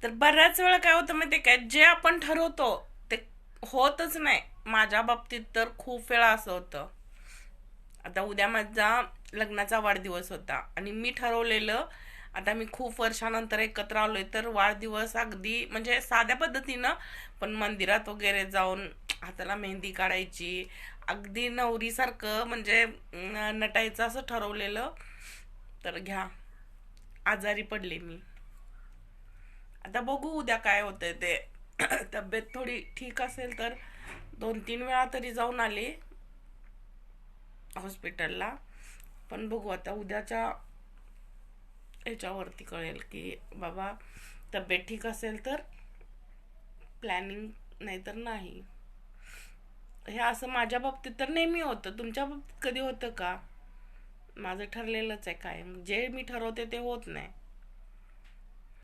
तर बऱ्याच वेळा काय होतं माहितीये काय, जे आपण ठरवतो ते होतच नाही. माझ्या बाबतीत तर खूप वेळा असं होतं. आता उद्या माझा लग्नाचा वाढदिवस होता आणि मी ठरवलेलं, आता मी खूप वर्षानंतर एकत्र आलोय तर वाढदिवस अगदी म्हणजे साध्या पद्धतीनं, पण मंदिरात वगैरे जाऊन हाताला मेहंदी काढायची, अगदी नवरीसारखं म्हणजे नटायचं असं ठरवलेलं. तर घ्या, आजारी पडले मी. आता बघू उद्या काय होतंय ते. तब्येत थोडी ठीक असेल तर 2-3 वेळा तरी जाऊन आले हॉस्पिटलला. पण बघू आता उद्याच्या ह्याच्यावरती कळेल की बाबा तब्येत ठीक असेल तर प्लॅनिंग, नाही तर नाही. हे असं माझ्या बाबतीत तर नेहमी होतं. तुमच्या बाबतीत कधी होतं का? माझं ठरलेलंच आहे, काय जे मी ठरवते ते होत नाही.